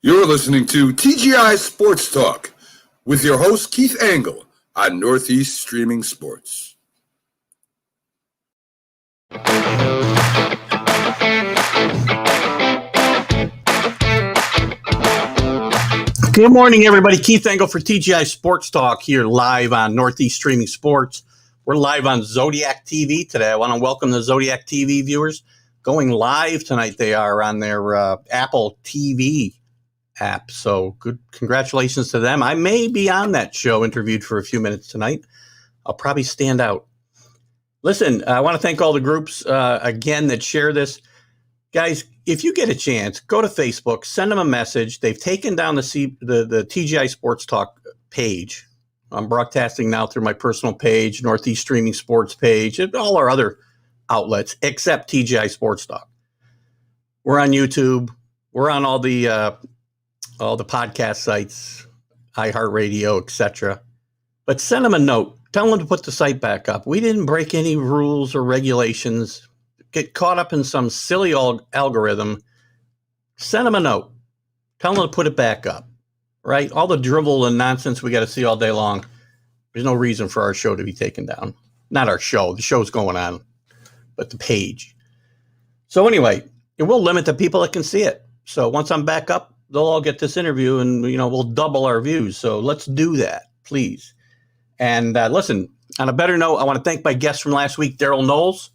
You're listening to TGI Sports Talk with your host, Keith Angle, on Northeast Streaming Sports. Good morning, everybody. Keith Angle for TGI Sports Talk here live on Northeast Streaming Sports. We're live on Zodiac TV today. I want to welcome the Zodiac TV viewers. Going live tonight, they are on their Apple TV app. So good, congratulations to them. I may be on that show, interviewed for a few minutes tonight. I'll probably stand out. Listen, I want to thank all the groups again that share this. Guys, if you get a chance, go to Facebook, send them a message. They've taken down the TGI Sports Talk page. I'm broadcasting now through my personal page, Northeast Streaming Sports page, and all our other outlets except TGI Sports Talk. We're on YouTube. We're on all the podcast sites, iHeartRadio, etc. But send them a note. Tell them to put the site back up. We didn't break any rules or regulations. Get caught up in some silly algorithm. Send them a note. Tell them to put it back up. Right? All the drivel and nonsense we got to see all day long. There's no reason for our show to be taken down. Not our show. The show's going on, but the page. So anyway, it will limit the people that can see it. So once I'm back up, they'll all get this interview and, we'll double our views. So let's do that, please. And listen, on a better note, I want to thank my guest from last week, Daryl Knowles.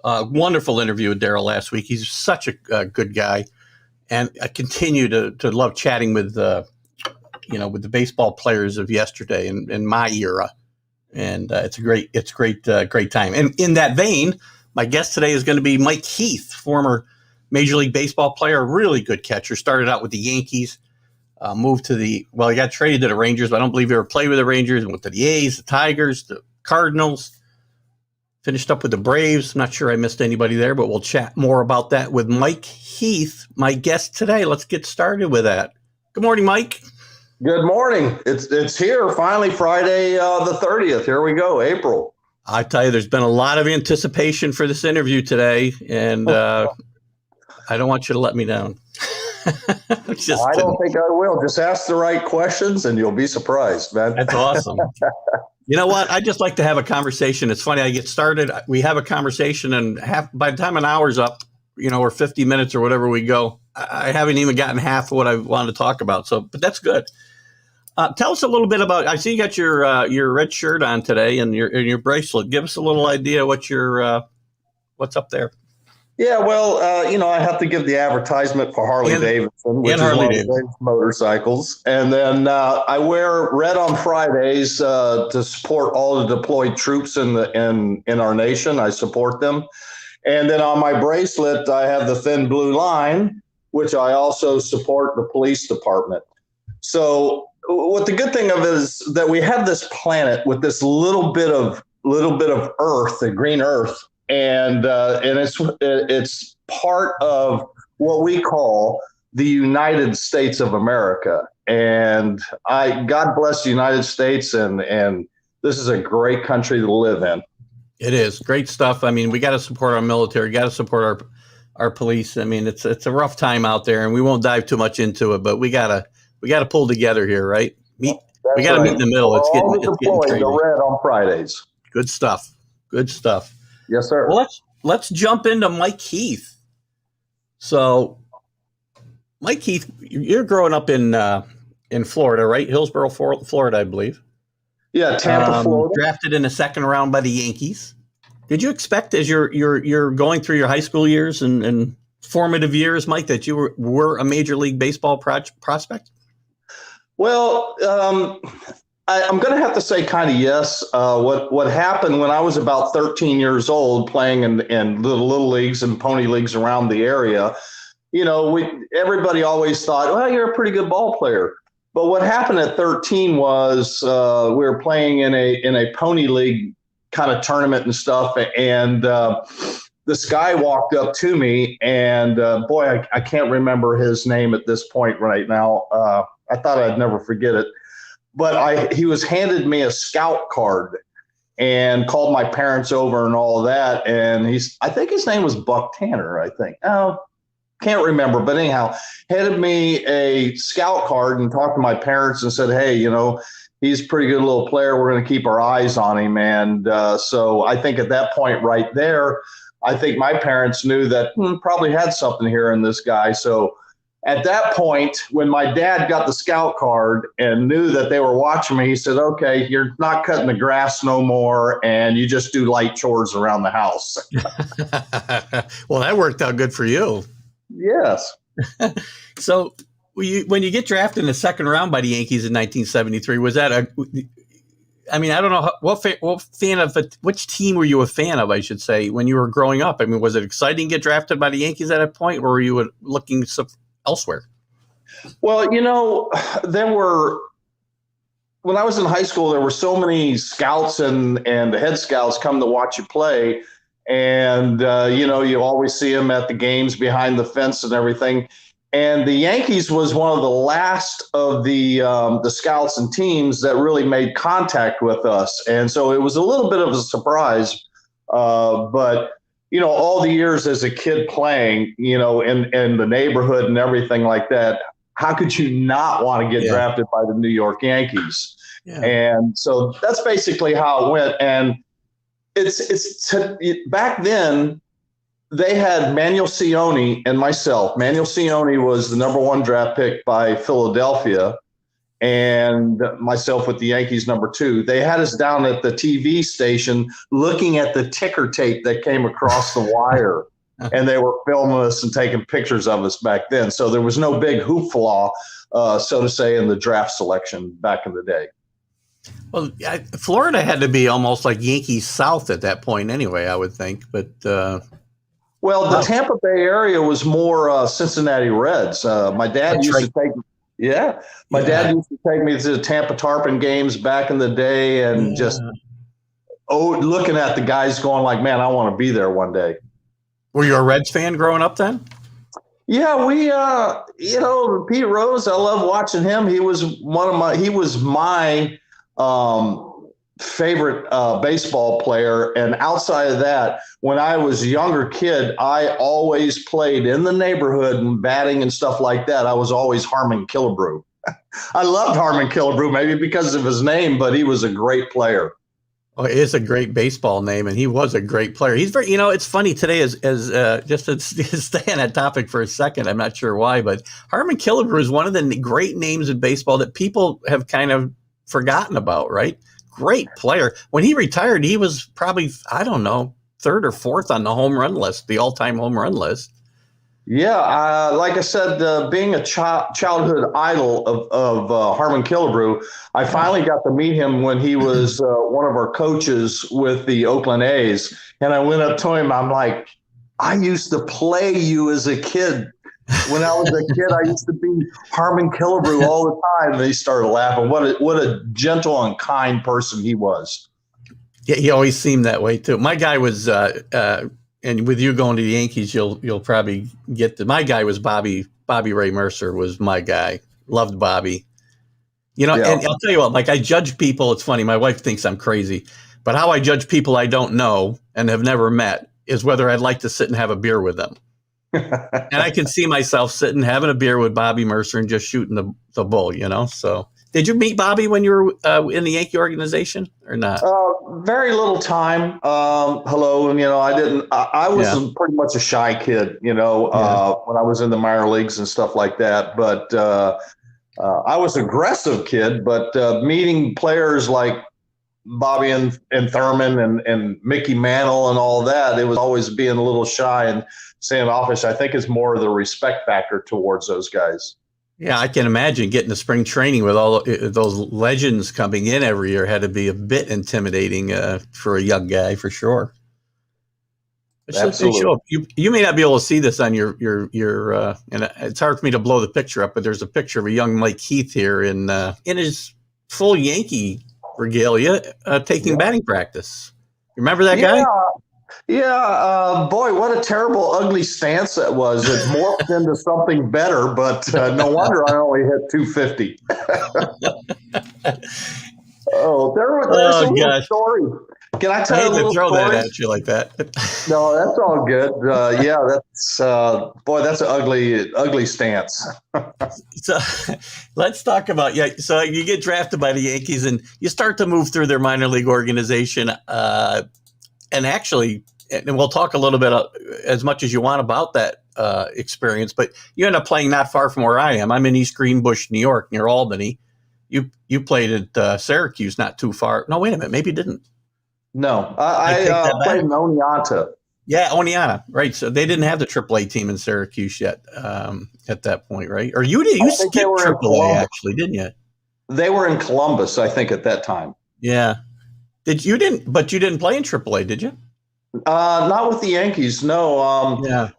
Wonderful interview with Daryl last week. He's such a good guy. And I continue to love chatting with the baseball players of yesterday in my era. And it's a great time. And in that vein, my guest today is going to be Mike Heath, former Major League Baseball player, really good catcher. Started out with the Yankees, moved to he got traded to the Rangers, but I don't believe he ever played with the Rangers. Went to the A's, the Tigers, the Cardinals. Finished up with the Braves. I'm not sure I missed anybody there, but we'll chat more about that with Mike Heath, my guest today. Let's get started with that. Good morning, Mike. Good morning. It's here finally, Friday the 30th. Here we go, April. I tell you, there's been a lot of anticipation for this interview today, and I don't want you to let me down. I don't think I will. Just ask the right questions, and you'll be surprised, man. That's awesome. You know what? I just like to have a conversation. It's funny. I get started. We have a conversation, and by the time an hour's up, or 50 minutes or whatever we go, I haven't even gotten half of what I wanted to talk about. So, but that's good. Tell us a little bit about. I see you got your red shirt on today and your bracelet. Give us a little idea what what's up there. Yeah, well, I have to give the advertisement for Harley-Davidson, which is one of the motorcycles. And then I wear red on Fridays to support all the deployed troops in our nation. I support them. And then on my bracelet, I have the thin blue line, which I also support the police department. So what the good thing of it is that we have this planet with this little bit of earth, the green earth. And it's part of what we call the United States of America. And God bless the United States. And this is a great country to live in. It is great stuff. I mean, we got to support our military, got to support our police. I mean, it's a rough time out there, and we won't dive too much into it, but we gotta pull together here, right? We got to meet in the middle. It's getting the red on Fridays. Good stuff. Good stuff. Yes, sir. Well, let's jump into Mike Heath. So, Mike Heath, you're growing up in Florida, right? Hillsborough, Florida, I believe. Yeah, Tampa, Florida. Drafted in the second round by the Yankees. Did you expect, as you're going through your high school years and formative years, Mike, that you were a Major League Baseball prospect? Well, I'm going to have to say kind of yes. What happened when I was about 13 years old, playing in the little leagues and pony leagues around the area, everybody always thought, well, you're a pretty good ball player. But what happened at 13 was we were playing in a pony league kind of tournament and stuff, and this guy walked up to me, and boy, I can't remember his name at this point right now. I thought I'd never forget it. But he was handed me a scout card and called my parents over and all of that. And I think his name was Buck Tanner, I think. Oh, can't remember, but anyhow, handed me a scout card and talked to my parents and said, hey, he's a pretty good little player. We're going to keep our eyes on him. And so I think at that point right there, I think my parents knew that probably had something here in this guy. So at that point, when my dad got the scout card and knew that they were watching me, he said, okay, you're not cutting the grass no more, and you just do light chores around the house. Well, that worked out good for you. Yes. So when you get drafted in the second round by the Yankees in 1973, was that I don't know which team were you a fan of, I should say, when you were growing up? I mean, was it exciting to get drafted by the Yankees at that point, or were you looking elsewhere? Well, when I was in high school, there were so many scouts and head scouts come to watch you play. And, you always see them at the games behind the fence and everything. And the Yankees was one of the last of the scouts and teams that really made contact with us. And so it was a little bit of a surprise. But all the years as a kid playing, in the neighborhood and everything like that, how could you not want to get drafted by the New York Yankees? Yeah. And so that's basically how it went. And back then they had Manuel Cioni and myself. Manuel Cioni was the number 1 draft pick by Philadelphia, and myself with the Yankees number 2. They had us down at the TV station looking at the ticker tape that came across the wire, and they were filming us and taking pictures of us back then. So there was no big hoopla, so to say, in the draft selection back in the day. Well, Florida had to be almost like Yankees South at that point anyway, I would think. But well, the Tampa Bay area was more Cincinnati Reds. My dad used to take my dad used to take me to the Tampa Tarpon games back in the day, and just looking at the guys going like, man, I want to be there one day. Were you a Reds fan growing up then? Yeah, we Pete Rose, I love watching him. He was my favorite baseball player. And outside of that, when I was a younger kid, I always played in the neighborhood and batting and stuff like that. I was always Harmon Killebrew. I loved Harmon Killebrew, maybe because of his name, but he was a great player. Oh, it is a great baseball name, and he was a great player. He's very, it's funny today as just to stay on that topic for a second. I'm not sure why, but Harmon Killebrew is one of the great names in baseball that people have kind of forgotten about, right? Great player. When he retired, he was probably, I don't know, 3rd or 4th on the home run list, the all-time home run list. Yeah, like I said, being a childhood idol of Harmon Killebrew, I finally got to meet him when he was one of our coaches with the Oakland A's. And I went up to him. I'm like, I used to play you as a kid. When I was a kid, I used to be Harmon Killebrew all the time. And he started laughing. What a gentle and kind person he was. Yeah, he always seemed that way too. My guy was, and with you going to the Yankees, you'll probably get my guy was Bobby Ray Mercer was my guy. Loved Bobby. And I'll tell you what, like I judge people. It's funny. My wife thinks I'm crazy, but how I judge people I don't know and have never met is whether I'd like to sit and have a beer with them. And I can see myself sitting, having a beer with Bobby Mercer and just shooting the bull, So did you meet Bobby when you were in the Yankee organization or not? Very little time. Hello. And, I was pretty much a shy kid, when I was in the minor leagues and stuff like that. But I was an aggressive kid, but meeting players like Bobby and Thurman and Mickey Mantle and all that, it was always being a little shy and standoffish. I think it's more of the respect factor towards those guys. Yeah, I can imagine getting to spring training with all those legends coming in every year had to be a bit intimidating for a young guy, for sure. Absolutely. You may not be able to see this on your and it's hard for me to blow the picture up, but there's a picture of a young Mike Heath here in his full Yankee regalia taking batting practice. You remember that guy? Yeah, boy, what a terrible, ugly stance that was. It morphed into something better, but no wonder I only hit 250. There's some stories. Can I I tell you a hate to little throw that story? at you like that. No, that's all good. Yeah, that's an ugly stance. So let's talk about So you get drafted by the Yankees, and you start to move through their minor league organization, and actually, and we'll talk a little bit as much as you want about that experience. But you end up playing not far from where I am. I'm in East Greenbush, New York, near Albany. You played at Syracuse, not too far. No, wait a minute, maybe you didn't. No, I take I that back. played in Oneonta. Yeah, Oneonta, right? So they didn't have the AAA team in Syracuse yet at that point, right? Or you did? You skipped AAA, actually, didn't you? They were in Columbus, I think, at that time. Yeah. But you didn't play in AAA, did you? Not with the Yankees, no. Yeah.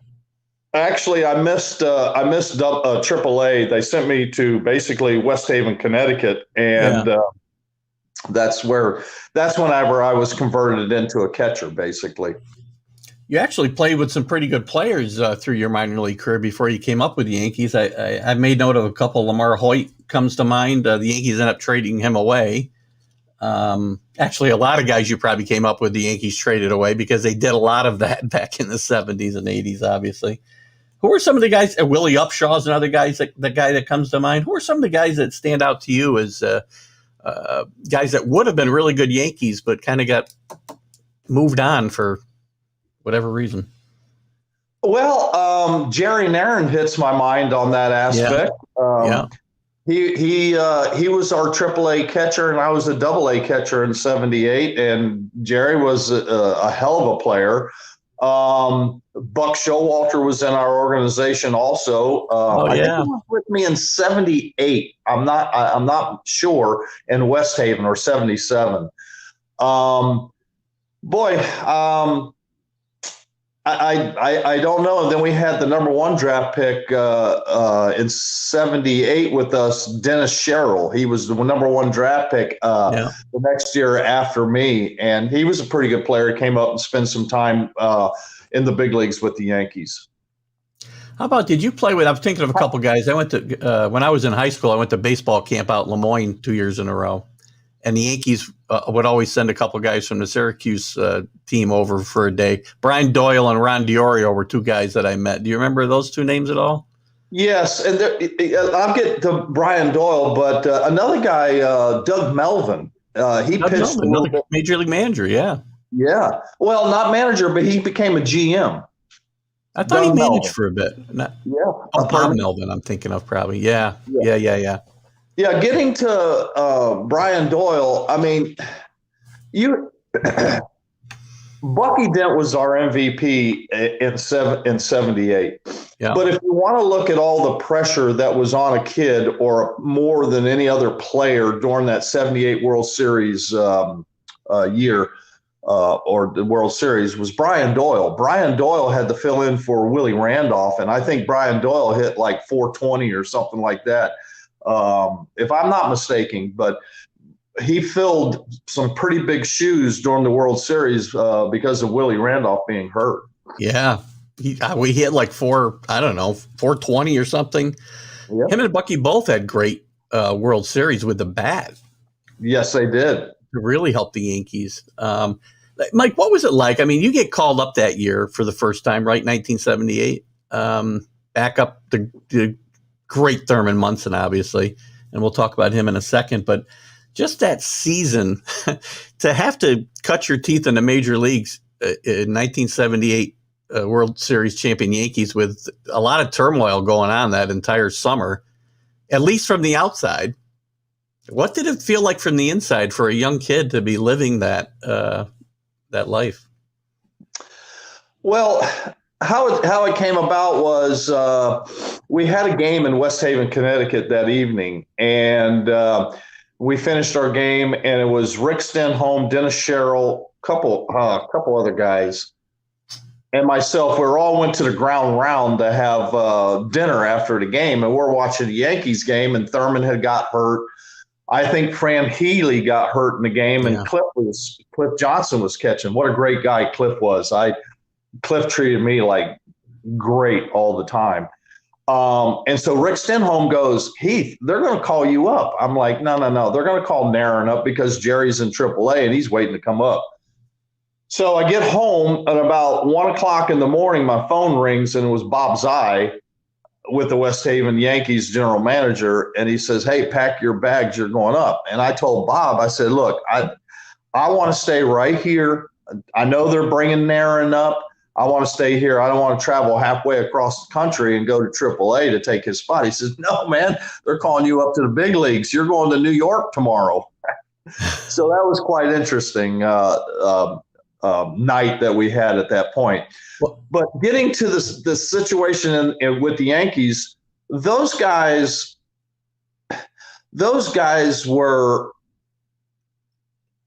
Actually, I missed AAA. They sent me to basically West Haven, Connecticut, and that's whenever I was converted into a catcher, basically. You actually played with some pretty good players through your minor league career before you came up with the Yankees. I made note of a couple. Lamar Hoyt comes to mind. The Yankees ended up trading him away. Actually, a lot of guys you probably came up with the Yankees traded away because they did a lot of that back in the 70s and 80s, obviously. Who are some of the guys? Willie Upshaw's another guy, the guy that comes to mind. Who are some of the guys that stand out to you as guys that would have been really good Yankees but kind of got moved on for whatever reason? Well, Jerry Narron hits my mind on that aspect. He was our AAA catcher, and I was a AA catcher in '78. And Jerry was a hell of a player. Buck Showalter was in our organization also. I think he was with me in '78. I'm not sure, in West Haven, or '77. I don't know. And then we had the number 1 draft pick in '78 with us, Dennis Sherrill. He was the number 1 draft pick the next year after me, and he was a pretty good player. He came up and spent some time in the big leagues with the Yankees. How about, did you play with? I'm thinking of a couple guys. I went to when I was in high school. I went to baseball camp out in Lemoyne 2 years in a row. And the Yankees would always send a couple guys from the Syracuse team over for a day. Brian Doyle and Ron DiOrio were 2 guys that I met. Do you remember those 2 names at all? Yes, and I'll get to Brian Doyle, but another guy, Doug Melvin. He pitched another major league manager. Yeah. Yeah. Well, not manager, but he became a GM. I thought he managed for a bit. Bob Melvin, I'm thinking of probably. Yeah. Yeah, getting to Brian Doyle, I mean, Bucky Dent was our MVP in '78. Yeah. But if you want to look at all the pressure that was on a kid, or more than any other player during that '78 World Series year, or the World Series, was Brian Doyle. Brian Doyle had to fill in for Willie Randolph, and I think Brian Doyle hit like 420 or something like that. If I'm not mistaken, but he filled some pretty big shoes during the World Series because of Willie Randolph being hurt. Yeah. We hit like 420 or something. Yep. Him and Bucky both had great World Series with the bat. Yes, they did. To really help the Yankees. Mike, what was it like? I mean, you get called up that year for the first time, right? 1978. Back up the great Thurman Munson, obviously, and we'll talk about him in a second. But just that season, to have to cut your teeth in the major leagues in 1978 World Series champion Yankees, with a lot of turmoil going on that entire summer, at least from the outside. What did it feel like from the inside for a young kid to be living that life? Well, how it came about was we had a game in West Haven, Connecticut that evening, and we finished our game, and it was Rick Stenholm, Dennis Sherrill, couple other guys, and myself. We all went to the ground round to have dinner after the game, and we're watching the Yankees game, and Thurman had got hurt. I think Fran Healy got hurt in the game, and Cliff Johnson was catching. What a great guy Cliff was. Cliff treated me like great all the time. And so Rick Stenholm goes, "Heath, they're going to call you up." I'm like, no. They're going to call Narron up because Jerry's in AAA and he's waiting to come up. So I get home at about 1 o'clock in the morning. My phone rings, and it was Bob Zai with the West Haven Yankees general manager. And he says, "Hey, pack your bags. You're going up." And I told Bob, I said, "Look, I want to stay right here. I know they're bringing Nairn up. I want to stay here. I don't want to travel halfway across the country and go to AAA to take his spot." He says, "No, man, they're calling you up to the big leagues. You're going to New York tomorrow." So that was quite interesting night that we had at that point. But getting to this situation with the Yankees, those guys were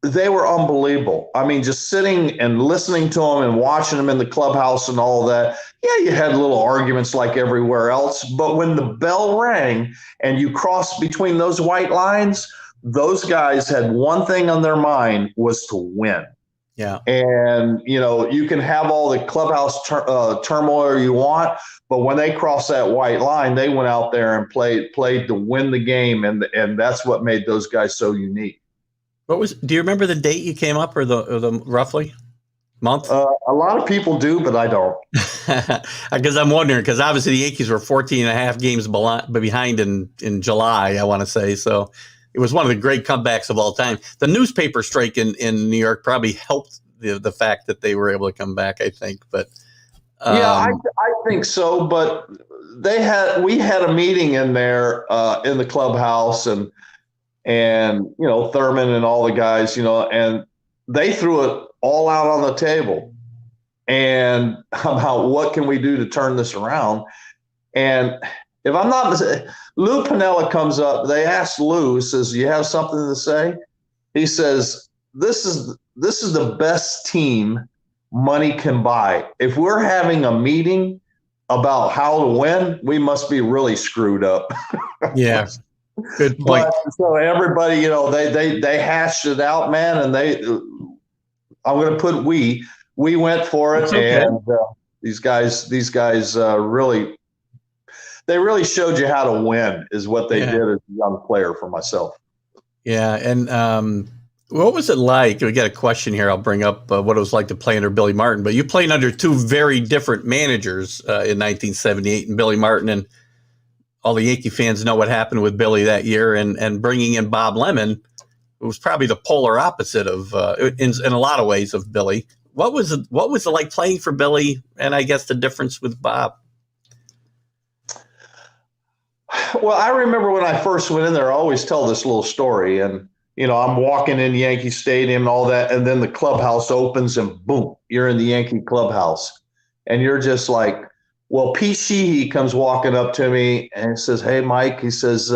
unbelievable. I mean, just sitting and listening to them and watching them in the clubhouse and all that. Yeah, you had little arguments like everywhere else, but when the bell rang and you crossed between those white lines, those guys had one thing on their mind, was to win. Yeah. And, you can have all the clubhouse turmoil you want, but when they crossed that white line, they went out there and played to win the game. And that's what made those guys so unique. Do you remember the date you came up, or the roughly month? A lot of people do, but I don't. Because I'm wondering, because obviously the Yankees were 14 and a half games behind in July, I want to say. So it was one of the great comebacks of all time. The newspaper strike in New York probably helped the fact that they were able to come back, I think. But I think so. But we had a meeting in there in the clubhouse, and Thurman and all the guys, and they threw it all out on the table, and about what can we do to turn this around. And if I'm not mistaken, Lou Piniella comes up. They asked Lou, says, "You have something to say?" He says, This is the best team money can buy. If we're having a meeting about how to win, we must be really screwed up." Yeah. Good point. So everybody, they hashed it out, man, and I'm going to put we went for it, okay. And these guys really showed you how to win, is what they did as a young player for myself. Yeah, and what was it like? We got a question here. I'll bring up what it was like to play under Billy Martin, but you played under two very different managers in 1978, and Billy Martin, and all the Yankee fans know what happened with Billy that year, and bringing in Bob Lemon, who was probably the polar opposite of, in a lot of ways, of Billy. What was it like playing for Billy, and I guess the difference with Bob? Well, I remember when I first went in there, I always tell this little story, and I'm walking in Yankee Stadium and all that, and then the clubhouse opens, and boom, you're in the Yankee clubhouse, and you're just like, well, Pete Sheehy comes walking up to me and says, "Hey, Mike," he says,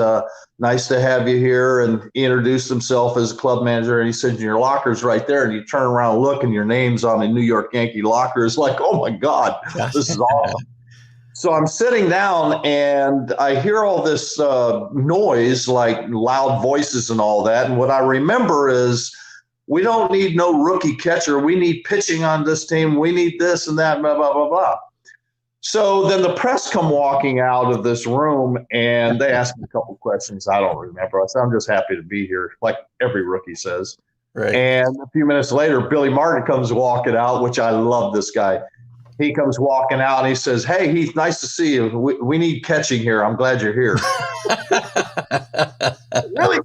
"nice to have you here." And he introduced himself as club manager. And he said, "Your locker's right there." And you turn around and look, and your name's on a New York Yankee locker. It's like, oh, my God, this is awesome. So I'm sitting down, and I hear all this noise, like loud voices and all that. And what I remember is, we don't need no rookie catcher. We need pitching on this team. We need this and that, blah, blah, blah, blah. So then the press come walking out of this room, and they ask me a couple of questions. I don't remember. I said, "I'm just happy to be here," like every rookie says. Right. And a few minutes later, Billy Martin comes walking out, which I love this guy. He comes walking out, and he says, "Hey, Heath, nice to see you. We need catching here. I'm glad you're here." Really?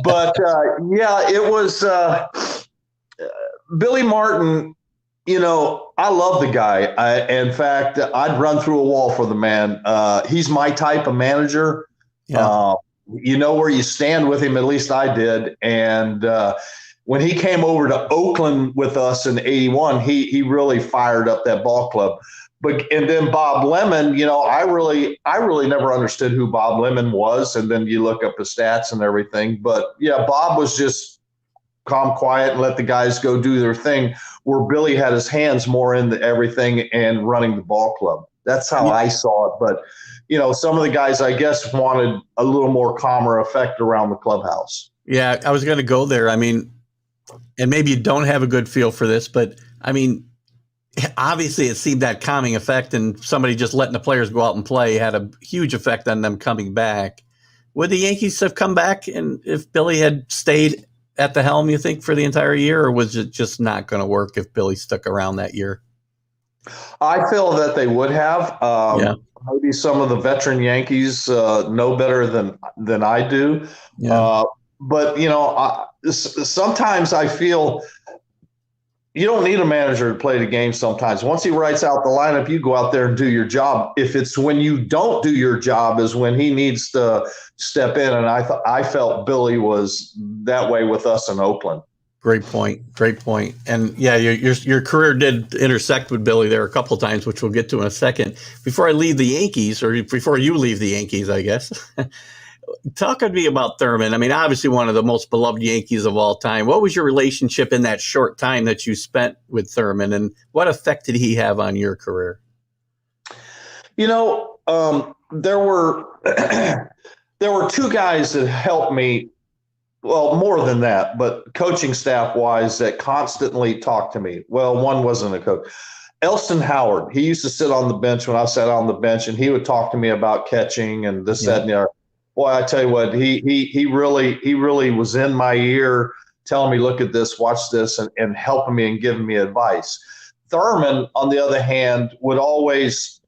But, it was Billy Martin. I love the guy. In fact, I'd run through a wall for the man. He's my type of manager. Yeah. You know where you stand with him, at least I did. And when he came over to Oakland with us in '81, he really fired up that ball club. And then Bob Lemon, I really never understood who Bob Lemon was. And then you look up the stats and everything. But, yeah, Bob was just calm, quiet, and let the guys go do their thing, where Billy had his hands more into everything and running the ball club. That's how I saw it. But, some of the guys, I guess, wanted a little more calmer effect around the clubhouse. Yeah, I was going to go there. I mean, and maybe you don't have a good feel for this, but, I mean, obviously it seemed that calming effect, and somebody just letting the players go out and play had a huge effect on them coming back. Would the Yankees have come back, and if Billy had stayed at the helm, you think, for the entire year, or was it just not going to work if Billy stuck around that year? I feel that they would have. Maybe some of the veteran Yankees know better than I do. Yeah. But sometimes I feel you don't need a manager to play the game sometimes. Once he writes out the lineup, you go out there and do your job. If it's when you don't do your job is when he needs to step in. And I felt Billy was that way with us in Oakland. Great point. And yeah, your career did intersect with Billy there a couple of times, which we'll get to in a second. Before I leave the Yankees, or before you leave the Yankees, I guess, talk to me about Thurman. I mean, obviously one of the most beloved Yankees of all time. What was your relationship in that short time that you spent with Thurman, and what effect did he have on your career? There were there were two guys that helped me. Well, more than that, but coaching staff wise, that constantly talked to me. Well, one wasn't a coach. Elston Howard, he used to sit on the bench when I sat on the bench, and he would talk to me about catching and this, that, and the other. Boy, I tell you what, he really was in my ear, telling me, look at this, watch this, and helping me and giving me advice. Thurman, on the other hand, would always,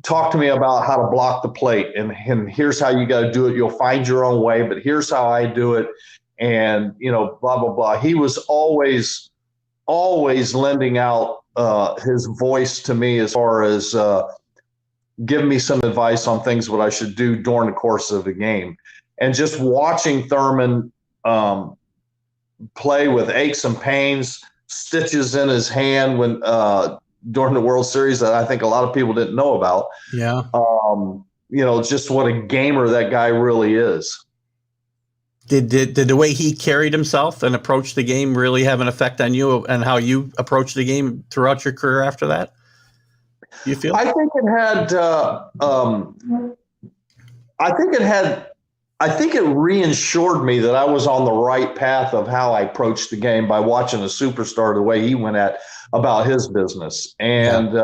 talk to me about how to block the plate, and here's how you got to do it. You'll find your own way, but here's how I do it. And, blah, blah, blah. He was always lending out his voice to me as far as giving me some advice on things, what I should do during the course of the game. And just watching Thurman play with aches and pains, stitches in his hand when during the World Series that I think a lot of people didn't know about. Yeah. Just what a gamer that guy really is. Did the way he carried himself and approached the game really have an effect on you and how you approached the game throughout your career after that? You feel? I think it reinsured me that I was on the right path of how I approached the game by watching a superstar the way he went at about his business. And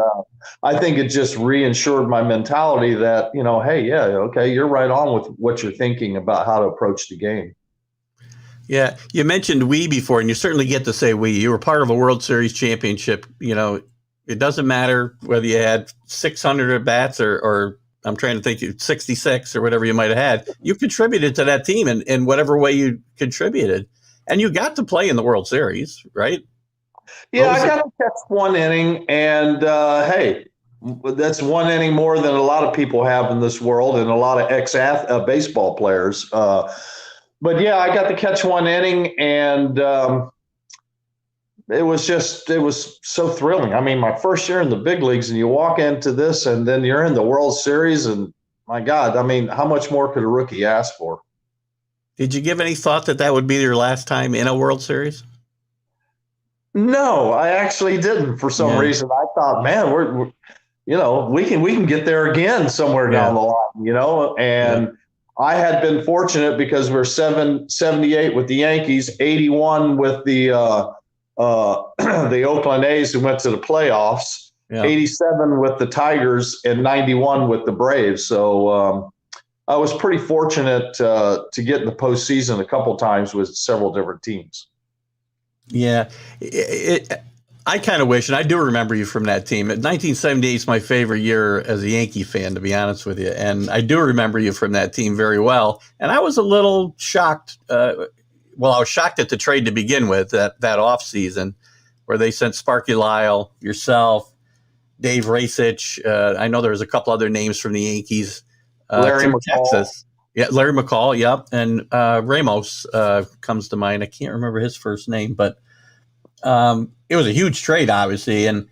I think it just reinsured my mentality that, hey, yeah, okay, you're right on with what you're thinking about how to approach the game. Yeah. You mentioned we before, and you certainly get to say we. You were part of a World Series championship. It doesn't matter whether you had 600 at bats or I'm trying to think, 66 or whatever you might have had. You contributed to that team in whatever way you contributed. And you got to play in the World Series, right? Yeah, I got to catch one inning. And, hey, that's one inning more than a lot of people have in this world and a lot of ex-baseball players. But, yeah, I got to catch one inning, and it was so thrilling. I mean, my first year in the big leagues, and you walk into this, and then you're in the World Series, and my God, I mean, how much more could a rookie ask for? Did you give any thought that would be your last time in a World Series? No, I actually didn't. For some reason, I thought, man, we're we can get there again somewhere down the line, and I had been fortunate because we're 78 with the Yankees, 81 with the the Oakland A's who went to the playoffs, 87 with the Tigers, and 91 with the Braves. So I was pretty fortunate to get in the postseason a couple times with several different teams. Yeah, I kind of wish, and I do remember you from that team. 1978 is my favorite year as a Yankee fan, to be honest with you. And I do remember you from that team very well. And I was a little shocked. I was shocked at the trade to begin with, that offseason, where they sent Sparky Lyle, yourself, Dave Racich. I know there was a couple other names from the Yankees. Larry McCall. Texas. Yeah, Larry McCall, yep. And Ramos comes to mind. I can't remember his first name, but it was a huge trade, obviously. And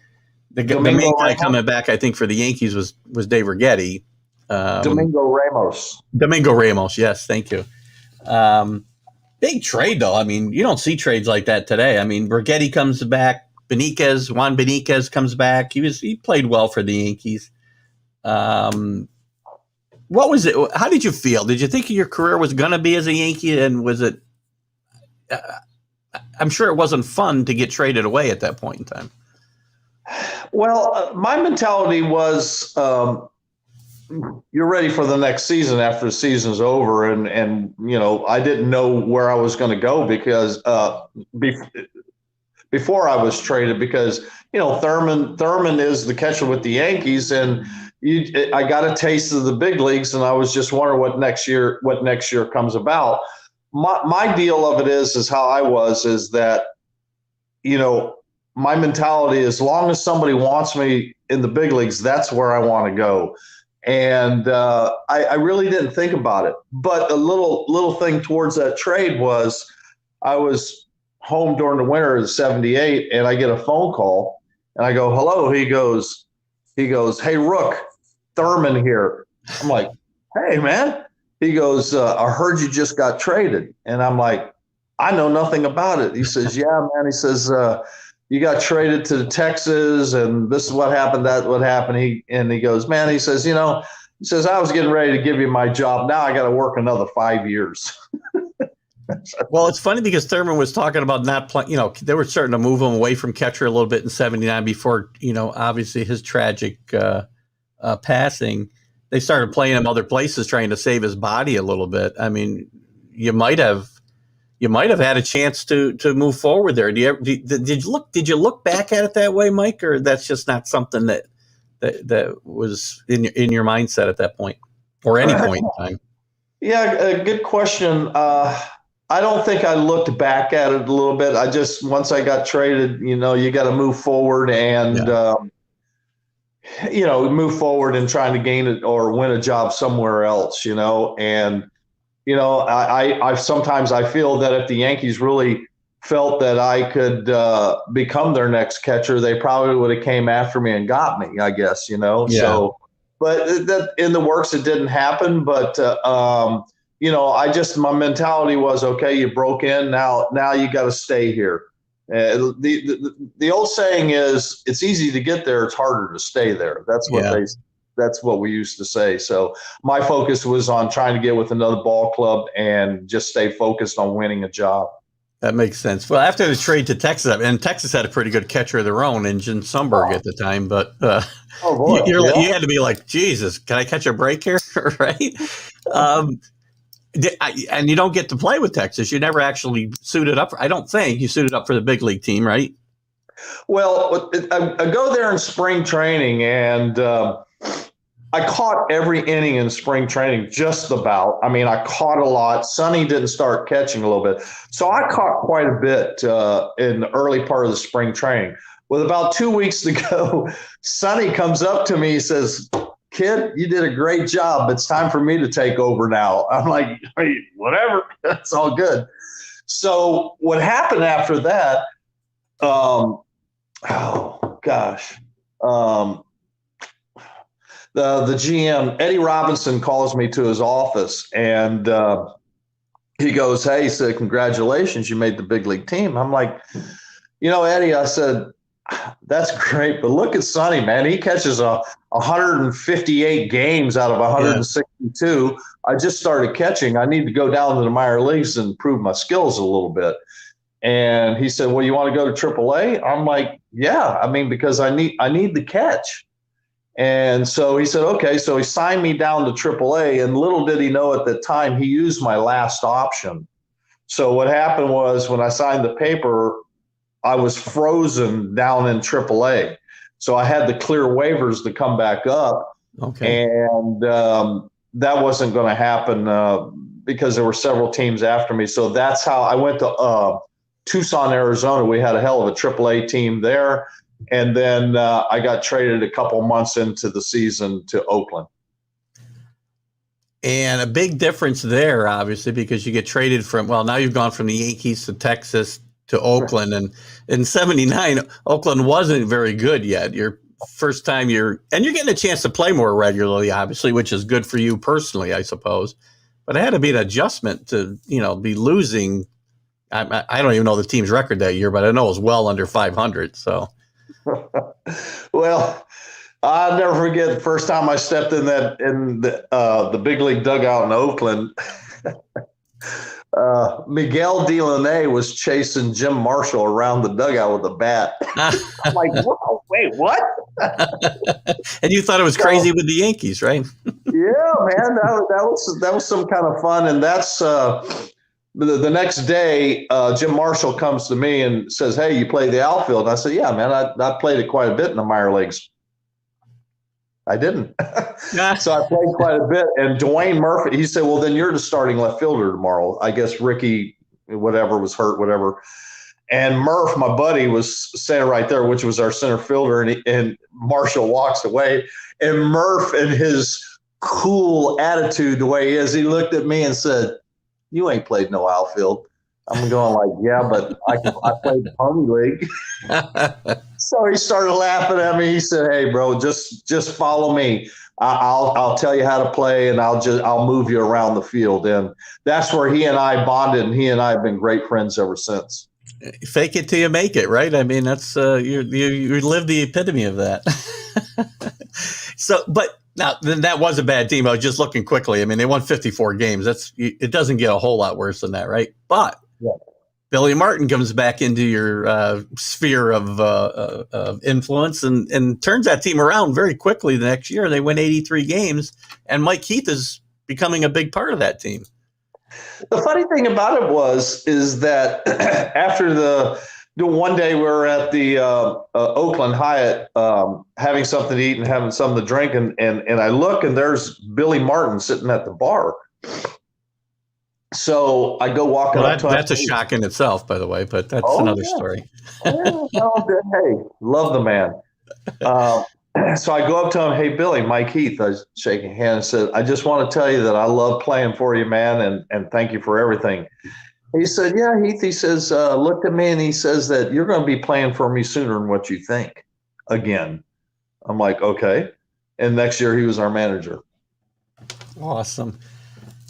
the main guy coming back, I think, for the Yankees was Dave Righetti. Domingo Ramos. Domingo Ramos, yes, thank you. Big trade, though. I mean, you don't see trades like that today. I mean, Righetti comes back. Juan Benitez comes back. He played well for the Yankees. What was it? How did you feel? Did you think your career was going to be as a Yankee? And was it? I'm sure it wasn't fun to get traded away at that point in time. Well, my mentality was, you're ready for the next season after the season's over. And I didn't know where I was going to go because before I was traded, because Thurman is the catcher with the Yankees, and I got a taste of the big leagues, and I was just wondering what next year comes about. My deal of it is how I was, is that my mentality, as long as somebody wants me in the big leagues, that's where I want to go. And I really didn't think about it. But a little thing towards that trade was, I was home during the winter of '78, and I get a phone call, and I go, "Hello." He goes, "Hey, Rook, Thurman here." I'm like, "Hey, man." He goes, "I heard you just got traded." And I'm like, "I know nothing about it." He says, "Yeah, man." He says, "You got traded to Texas, and this is what happened, that what happened." He goes, "Man," he says, "I was getting ready to give you my job. Now I got to work another 5 years." Well, it's funny because Thurman was talking about not playing. They were starting to move him away from catcher a little bit in '79 before, obviously his tragic passing. They started playing him other places, trying to save his body a little bit. I mean, you might have had a chance to move forward there. Did you look back at it that way, Mike, or that's just not something that was in your mindset at that point, or any point in time? Yeah, good question. I don't think I looked back at it a little bit. I just, once I got traded, you got to move forward and, move forward and trying to gain it or win a job somewhere else, and, I sometimes I feel that if the Yankees really felt that I could become their next catcher, they probably would have came after me and got me, I guess, Yeah. So, but that in the works, it didn't happen. But my mentality was, okay, you broke in, now you got to stay here. The old saying is, it's easy to get there, it's harder to stay there. That's what we used to say. So my focus was on trying to get with another ball club and just stay focused on winning a job. That makes sense. Well, after the trade to Texas, and Texas had a pretty good catcher of their own in Jim Sundberg at the time, but you had to be like, Jesus, can I catch a break here? Right? And you don't get to play with Texas. You never actually suited up. I don't think you suited up for the big league team, right? Well, I go there in spring training, and I caught every inning in spring training, just about. I mean, I caught a lot. Sonny didn't start catching a little bit. So I caught quite a bit in the early part of the spring training. With about 2 weeks to go, Sonny comes up to me. He says, "Kid, you did a great job. It's time for me to take over now." I'm like, "Hey, whatever. That's all good." So what happened after that, the GM, Eddie Robinson, calls me to his office, and he goes, "Hey," he said, "congratulations, you made the big league team." I'm like, "Eddie," I said, "that's great, but look at Sonny, man. He catches 158 games out of 162. Yeah. I just started catching. I need to go down to the minor leagues and improve my skills a little bit." And he said, "Well, you want to go to AAA?" I'm like, "Yeah, I mean, because I need the catch." And so he said, okay. So he signed me down to AAA, and little did he know at the time, he used my last option. So what happened was, when I signed the paper, I was frozen down in AAA. So I had to clear waivers to come back up. Okay. And that wasn't going to happen because there were several teams after me. So that's how I went to Tucson, Arizona. We had a hell of a AAA team there. And then I got traded a couple months into the season to Oakland. And a big difference there, obviously, because you get traded from, now you've gone from the Yankees to Texas to Oakland. And in '79, Oakland wasn't very good yet. Your first time you're getting a chance to play more regularly, obviously, which is good for you personally, I suppose. But it had to be an adjustment to, be losing. I don't even know the team's record that year, but I know it was well under 500. So. Well, I'll never forget the first time I stepped in the big league dugout in Oakland. Miguel Delaney was chasing Jim Marshall around the dugout with a bat. I'm like, whoa, wait, what? And you thought it was crazy with the Yankees, right? Yeah, man, that was some kind of fun. And that's the next day, Jim Marshall comes to me and says, "Hey, you play the outfield?" And I said, "Yeah, man, I played it quite a bit in the minor leagues." I didn't. So I played quite a bit. And Dwayne Murphy, he said, "Well, then you're the starting left fielder tomorrow." I guess Ricky, whatever, was hurt, whatever. And Murph, my buddy, was standing right there, which was our center fielder. And Marshall walks away. And Murph, in his cool attitude, the way he is, he looked at me and said, "You ain't played no outfield." I'm going like, "Yeah, but I played the Pony League." So he started laughing at me. He said, "Hey, bro, just follow me. I'll tell you how to play, and I'll move you around the field." And that's where he and I bonded, and he and I have been great friends ever since. Fake it till you make it, right? I mean, that's you live the epitome of that. So, but now then that was a bad team. I was just looking quickly. I mean, they won 54 games. It doesn't get a whole lot worse than that, right? But yeah. Billy Martin comes back into your sphere of influence and turns that team around very quickly the next year. They win 83 games, and Mike Heath is becoming a big part of that team. The funny thing about it is that after the one day we were at the Oakland Hyatt having something to eat and having something to drink, and I look and there's Billy Martin sitting at the bar. So I go walking up to him. That's a shock in itself, by the way, but that's another story. Hey, love the man. So I go up to him, "Hey, Billy, Mike Heath." I was shaking hands and said, "I just want to tell you that I love playing for you, man, and thank you for everything." He said, "Yeah, Heath," he says, looked at me and he says that you're going to be playing for me sooner than what you think again. I'm like, okay. And next year he was our manager. Awesome.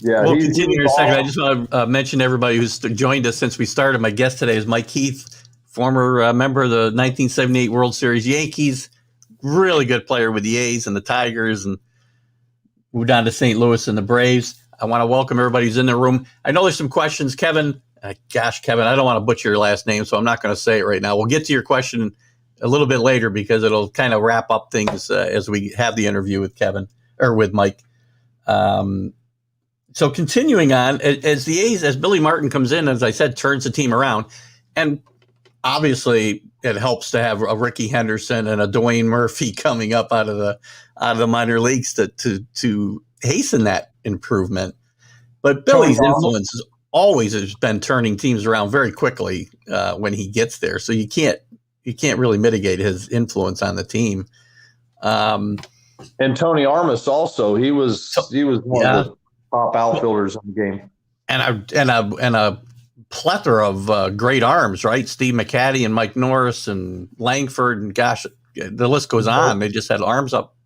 Yeah, we'll continue in a second. I just want to mention everybody who's joined us since we started. My guest today is Mike Heath, former member of the 1978 World Series Yankees. Really good player with the A's and the Tigers, and moved on to St. Louis and the Braves. I want to welcome everybody who's in the room. I know there's some questions. Kevin, Kevin, I don't want to butcher your last name, so I'm not going to say it right now. We'll get to your question a little bit later because it'll kind of wrap up things as we have the interview with Kevin or with Mike. So continuing on, as the A's, as Billy Martin comes in, as I said, turns the team around, and obviously it helps to have a Ricky Henderson and a Dwayne Murphy coming up out of the minor leagues to hasten that improvement. But Billy's influence has been turning teams around very quickly when he gets there. So you can't really mitigate his influence on the team. And Tony Armas also, he was one of the top outfielders in the game, and a plethora of great arms, right? Steve McCaddy and Mike Norris and Langford, and gosh, the list goes on. They just had arms up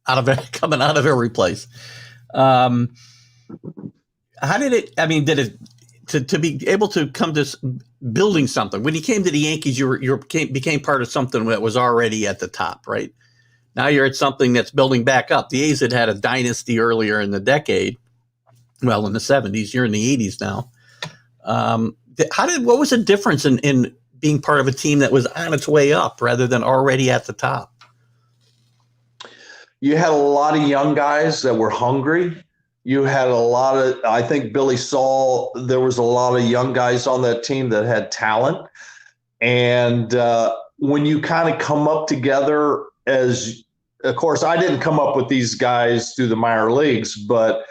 coming out of every place. How did it? I mean, did it to be able to come to building something? When you came to the Yankees, you became part of something that was already at the top, right? Now you're at something that's building back up. The A's had a dynasty earlier in the decade. Well, in the 70s, you're in the 80s now. What was the difference in being part of a team that was on its way up rather than already at the top? You had a lot of young guys that were hungry. You had I think Billy saw there was a lot of young guys on that team that had talent. And when you kind of come up together of course, I didn't come up with these guys through the minor leagues, but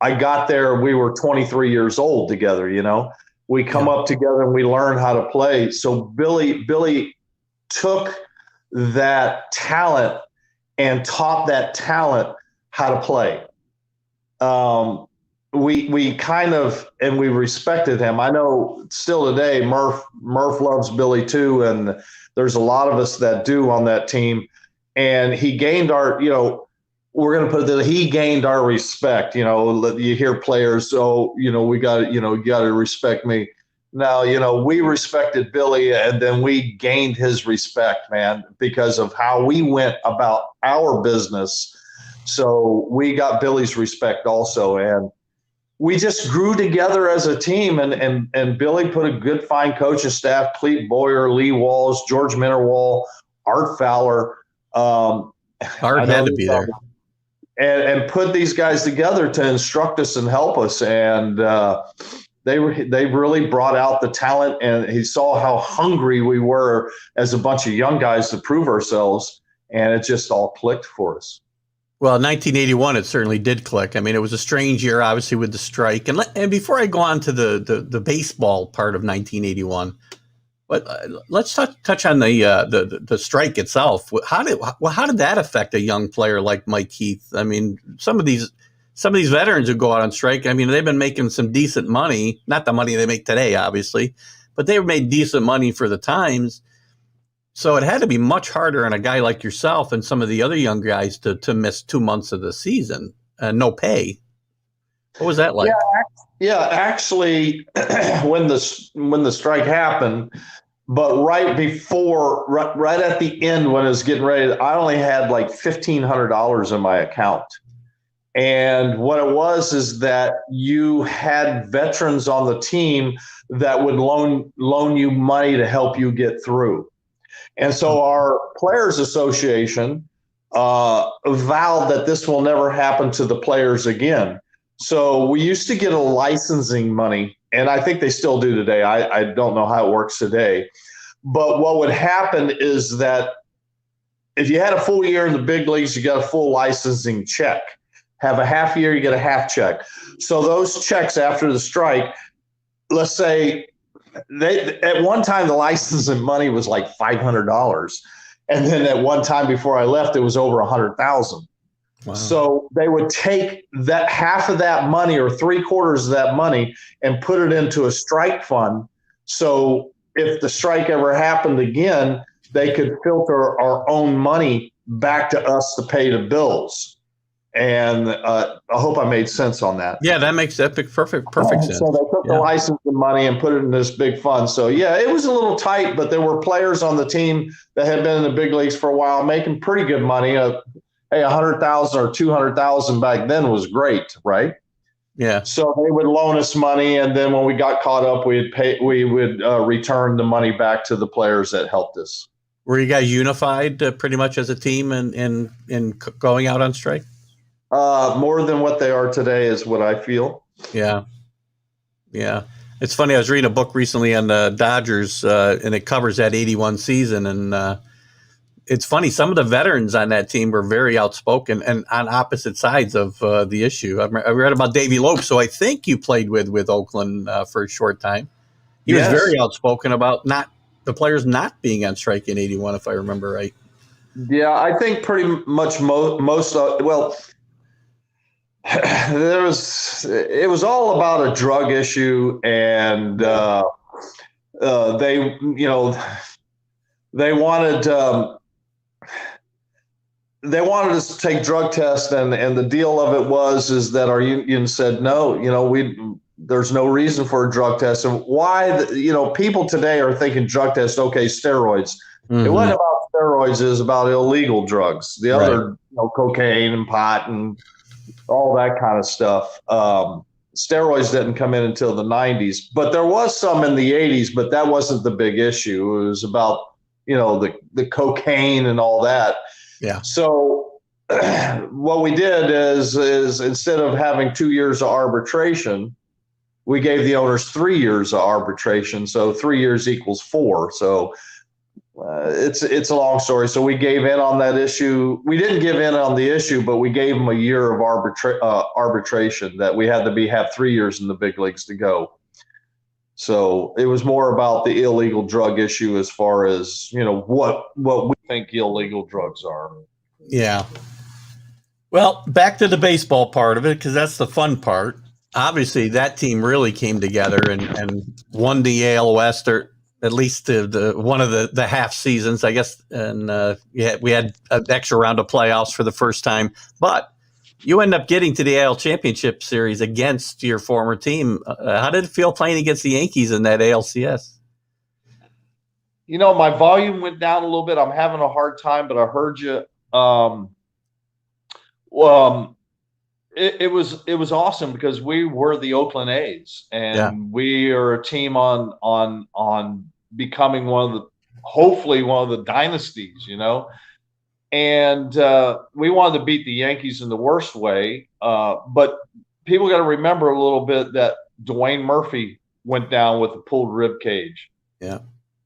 I got there, we were 23 years old together, We come up together and we learn how to play. So Billy took that talent and taught that talent how to play. We kind of, and we respected him. I know still today, Murph loves Billy too, and there's a lot of us that do on that team. And he gained our, we're going to put that he gained our respect. You hear players, we got, you got to respect me. Now, we respected Billy, and then we gained his respect, man, because of how we went about our business. So we got Billy's respect also. And we just grew together as a team, and Billy put a good, fine coaching staff: Clete Boyer, Lee Walls, George Minnerwall, Art Fowler. Art had to be there. and put these guys together to instruct us and help us. And they really brought out the talent, and he saw how hungry we were as a bunch of young guys to prove ourselves, and it just all clicked for us. Well, in 1981, it certainly did click. I mean, it was a strange year, obviously, with the strike. And before I go on to the baseball part of 1981, but let's touch on the strike itself. How did that affect a young player like Mike Heath? I mean, some of these veterans who go out on strike, I mean, they've been making some decent money, not the money they make today, obviously, but they made decent money for the times. So it had to be much harder on a guy like yourself and some of the other young guys to miss 2 months of the season and no pay. What was that like? Yeah, actually, when the strike happened, but right at the end when it was getting ready, I only had like $1,500 in my account. And what it was is that you had veterans on the team that would loan you money to help you get through. And so our Players Association vowed that this will never happen to the players again. So we used to get a licensing money, and I think they still do today. I don't know how it works today. But what would happen is that if you had a full year in the big leagues, you got a full licensing check. Have a half year, you get a half check. So those checks after the strike, let's say, at one time the licensing money was like $500, and then at one time before I left it was over $100,000. Wow. So they would take that half of that money or 3/4 of that money and put it into a strike fund. So if the strike ever happened again, they could filter our own money back to us to pay the bills. And I hope I made sense on that. Yeah, that makes perfect sense. So they took the licensing money and put it in this big fund. So, yeah, it was a little tight, but there were players on the team that had been in the big leagues for a while making pretty good money. Hey, $100,000 or $200,000 back then was great, right? Yeah. So they would loan us money, and then when we got caught up, we would return the money back to the players that helped us. Were you guys unified pretty much as a team in going out on strike? More than what they are today is what I feel. Yeah. It's funny. I was reading a book recently on the Dodgers, and it covers that 81 season. And it's funny. Some of the veterans on that team were very outspoken and on opposite sides of the issue. I read about Davey Lopes, who I think you played with Oakland for a short time. He was very outspoken about the players not being on strike in 81, if I remember right. Yeah, I think pretty much most it was all about a drug issue, and they wanted us to take drug tests, and the deal of it is that our union said no, there's no reason for a drug test. And why people today are thinking drug test, okay, steroids. Mm-hmm. It wasn't about steroids, it was about illegal drugs, the other cocaine and pot and all that kind of stuff. Steroids didn't come in until the 90s, but there was some in the 80s, but that wasn't the big issue. It was about, the cocaine and all that. Yeah. So what we did is instead of having 2 years of arbitration, we gave the owners 3 years of arbitration. So 3 years equals 4. So it's a long story. So we gave in on that issue. We didn't give in on the issue, but we gave them a year of arbitration that we had to have 3 years in the big leagues to go. So it was more about the illegal drug issue as far as, what we think illegal drugs are. Yeah. Well, back to the baseball part of it, because that's the fun part. Obviously, that team really came together and won the AL West, or at least the one of the half seasons, I guess. And we had an extra round of playoffs for the first time. But you end up getting to the AL Championship Series against your former team. How did it feel playing against the Yankees in that ALCS? My volume went down a little bit. I'm having a hard time, but I heard you. It was awesome because we were the Oakland A's, and we are a team on becoming hopefully one of the dynasties, And we wanted to beat the Yankees in the worst way. But people got to remember a little bit that Dwayne Murphy went down with a pulled rib cage. Yeah.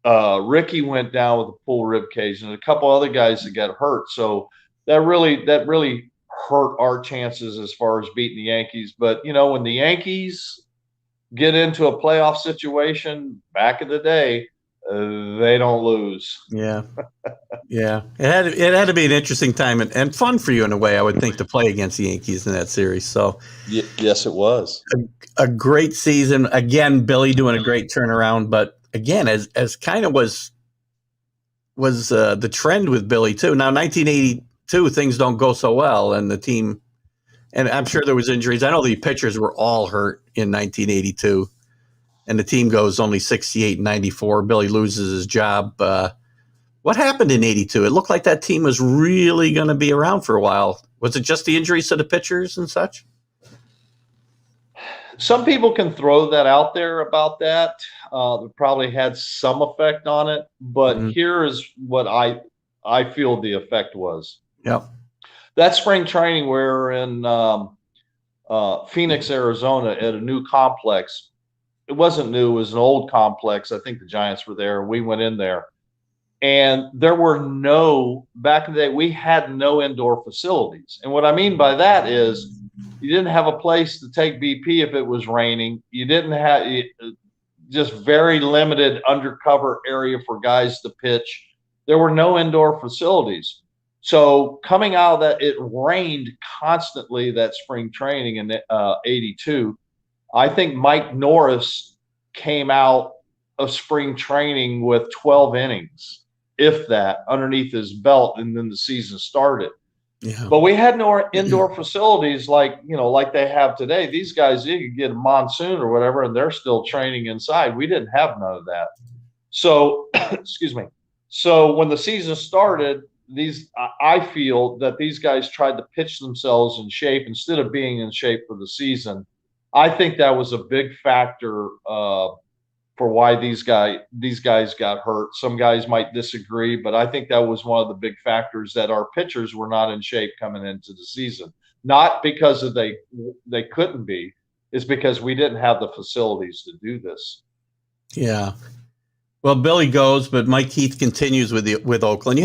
Ricky went down with a pulled rib cage, and a couple other guys that got hurt. So that really hurt our chances as far as beating the Yankees. But when the Yankees get into a playoff situation back in the day, they don't lose. Yeah. Yeah. It had to be an interesting time and fun for you in a way, I would think, to play against the Yankees in that series. So yes, it was a great season. Again, Billy doing a great turnaround, but again, as kind of was the trend with Billy too. Now, 1982, things don't go so well, and the team, and I'm sure there was injuries. I know the pitchers were all hurt in 1982, and the team goes only 68 and 94. Billy loses his job. What happened in 82? It looked like that team was really going to be around for a while. Was it just the injuries to the pitchers and such? Some people can throw that out there about that. It probably had some effect on it, but here is what I feel the effect was. Yep. That spring training, we're in Phoenix, Arizona, at a new complex. It wasn't new; it was an old complex. I think the Giants were there. We went in there, and there were back in the day, we had no indoor facilities. And what I mean by that is you didn't have a place to take BP if it was raining. You didn't have just very limited undercover area for guys to pitch. There were no indoor facilities. So coming out of that, it rained constantly that spring training in 82. I think Mike Norris came out of spring training with 12 innings, if that, underneath his belt, and then the season started. Yeah. But we had no indoor facilities like they have today. These guys, you could get a monsoon or whatever, and they're still training inside. We didn't have none of that. So, excuse me. So when the season started, I feel that these guys tried to pitch themselves in shape instead of being in shape for the season. I think that was a big factor for why these guys got hurt. Some guys might disagree, but I think that was one of the big factors, that our pitchers were not in shape coming into the season. Not because they couldn't be, it's because we didn't have the facilities to do this. Yeah. Well, Billy goes, but Mike Heath continues with Oakland.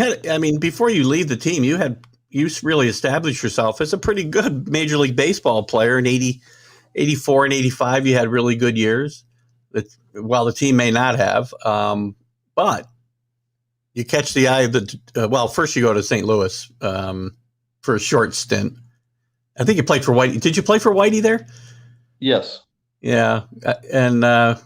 Before you leave the team, you really established yourself as a pretty good Major League Baseball player in 80, 84 and 85. You had really good years. While the team may not have, but you catch the eye of first you go to St. Louis for a short stint. I think you played for Whitey. Did you play for Whitey there? Yes. Yeah. And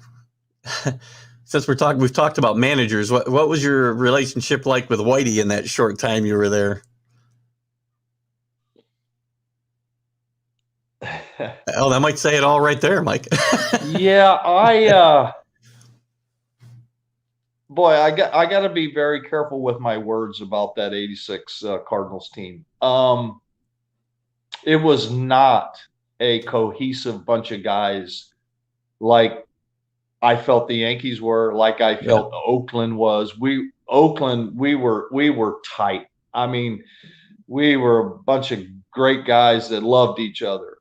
since we've talked about managers, what was your relationship like with Whitey in that short time you were there? Oh, that might say it all right there, Mike. Yeah, I got to be very careful with my words about that 86 Cardinals team. It was not a cohesive bunch of guys like I felt the Yankees were, like I felt Oakland was. We were tight. I mean, we were a bunch of great guys that loved each other.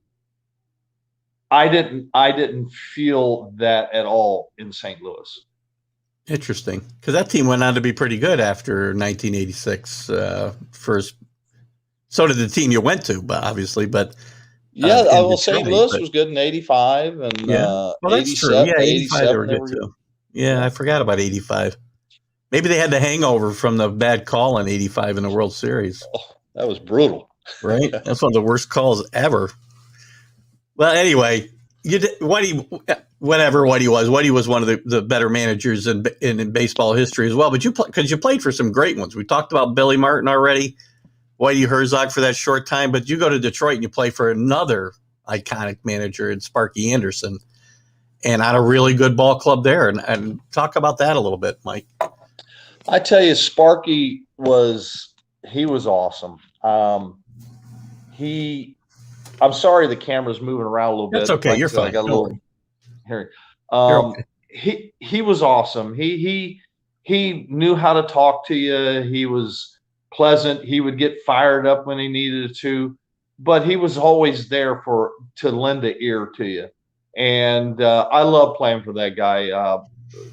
I didn't feel that at all in St. Louis. Interesting, because that team went on to be pretty good after 1986. First, so did the team you went to, but obviously, but St. Louis was good in 85 and well, that's true. Yeah, 85 they were good too. Yeah, I forgot about 85. Maybe they had the hangover from the bad call in 85 in the World Series. Oh, that was brutal, right? That's one of the worst calls ever. Well, anyway, Whitey was one of the better managers in baseball history as well. But because you played for some great ones. We talked about Billy Martin already, Whitey Herzog for that short time. But you go to Detroit and you play for another iconic manager in Sparky Anderson, and on a really good ball club there. And talk about that a little bit, Mike. I tell you, Sparky was awesome. I'm sorry the camera's moving around a little bit. That's okay. You're fine. I got a little hearing. He was awesome. He knew how to talk to you. He was pleasant. He would get fired up when he needed to, but he was always there to lend an ear to you. And I love playing for that guy.